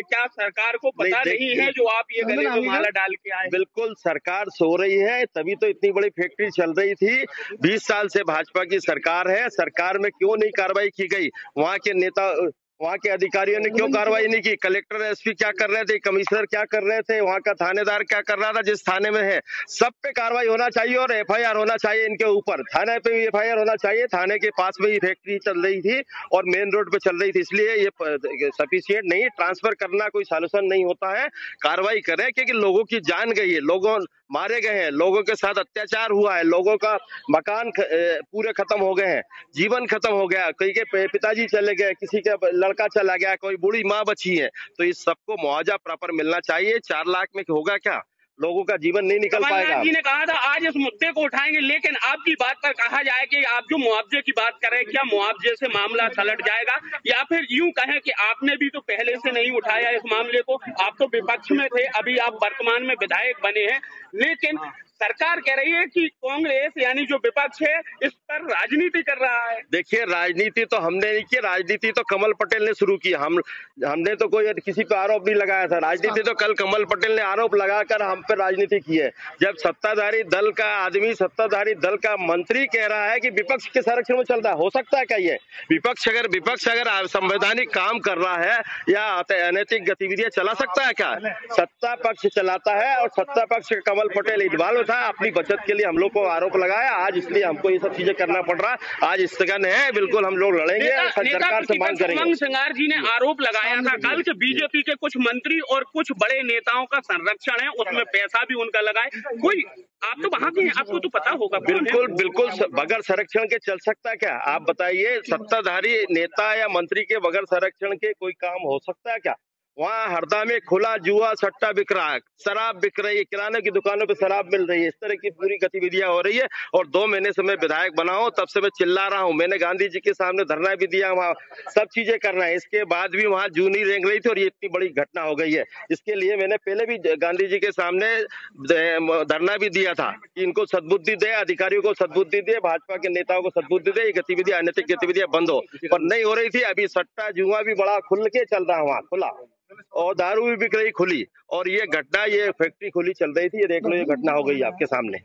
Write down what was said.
क्या सरकार को पता नहीं है जो आप ये गले में माला डाल के आए? बिल्कुल सरकार सो रही है, तभी तो इतनी बड़ी फैक्ट्री चल रही थी। 20 साल से भाजपा की सरकार है, सरकार में क्यों नहीं कार्रवाई की गई? वहाँ के नेता, वहाँ के अधिकारियों ने क्यों कार्रवाई नहीं की? कलेक्टर एसपी क्या कर रहे थे? कमिश्नर क्या कर रहे थे? वहाँ का थानेदार क्या कर रहा था? जिस थाने में है सब पे कार्रवाई होना चाहिए और एफआईआर होना चाहिए इनके ऊपर। थाने पे भी एफआईआर होना चाहिए। थाने के पास में ही फैक्ट्री चल रही थी और मेन रोड पे चल रही थी, इसलिए ये सफिशिएंट नहीं। ट्रांसफर करना कोई सॉल्यूशन नहीं होता है। कार्रवाई करें, क्योंकि लोगों की जान गई है, लोगों मारे गए हैं, लोगों के साथ अत्याचार हुआ है, लोगों का मकान पूरे खत्म हो गए हैं, जीवन खत्म हो गया, कई के पिताजी चले गए, किसी का लड़का चला गया, कोई बूढ़ी माँ बची है। तो इस सबको मुआवजा प्रॉपर मिलना चाहिए। 4 लाख में होगा क्या? लोगों का जीवन नहीं निकल पाएगा। कमलनाथ जी ने कहा था आज इस मुद्दे को उठाएंगे, लेकिन आपकी बात पर कहा जाए कि आप जो मुआवजे की बात कर रहे हैं, क्या मुआवजे से मामला सलट जाएगा, या फिर यूं कहें कि आपने भी तो पहले से नहीं उठाया इस मामले को? आप तो विपक्ष में थे, अभी आप वर्तमान में विधायक बने हैं, लेकिन सरकार कह रही है कि कांग्रेस यानी जो विपक्ष है इस पर राजनीति कर रहा है। देखिए, राजनीति तो हमने नहीं की, राजनीति तो कमल पटेल ने शुरू की। हमने तो कोई किसी पे आरोप नहीं लगाया था। राजनीति तो कल कमल पटेल ने आरोप लगाकर हम पे राजनीति की है। जब सत्ताधारी दल का आदमी, सत्ताधारी दल का मंत्री कह रहा है कि विपक्ष के संरक्षण में चल रहा है, हो सकता है क्या ये? विपक्ष अगर संवैधानिक काम कर रहा है या अनैतिक गतिविधियां चला सकता है क्या? सत्ता पक्ष चलाता है और सत्ता पक्ष का कमल पटेल इन्वॉल्व था। अपनी बचत के लिए हम लोग को आरोप लगाया, आज इसलिए हमको ये सब चीजें करना पड़ रहा है। आज स्थगन है, बिल्कुल हम लोग लड़ेंगे और सरकार से मांग करेंगे। उमंग सिंगार जी ने आरोप लगाया था कल कि बीजेपी के कुछ मंत्री और कुछ बड़े नेताओं का संरक्षण है, उसमें पैसा भी उनका लगा है। कोई, आप तो वहां के हैं, आपको तो पता होगा। बिल्कुल बगैर संरक्षण के चल सकता है क्या? आप बताइए, सत्ताधारी नेता या मंत्री के बगैर संरक्षण के कोई काम हो सकता है क्या? वहाँ हरदा में खुला जुआ सट्टा बिक रहा है, शराब बिक रही है, किराने की दुकानों पे शराब मिल रही है, इस तरह की पूरी गतिविधियां हो रही है। और 2 महीने से मैं विधायक बना हूं, तब से मैं चिल्ला रहा हूं। मैंने गांधी जी के सामने धरना भी दिया, वहाँ सब चीजें करना है। इसके बाद भी वहाँ जू नहीं रेंग रही थी और ये इतनी बड़ी घटना हो गई है। इसके लिए मैंने पहले भी गांधी जी के सामने धरना भी दिया था कि इनको सद्बुद्धि दे, अधिकारियों को सद्बुद्धि दे, भाजपा के नेताओं को सद्बुद्धि दे, ये गतिविधियां, अनैतिक गतिविधियां बंद हो, पर नहीं हो रही थी। अभी सट्टा जुआ भी बड़ा खुल के चल रहा है वहाँ, खुला, और दारू भी बिक रही खुली, और ये घटना, ये फैक्ट्री खुली चल रही थी, ये देख लो, ये घटना हो गई आपके सामने।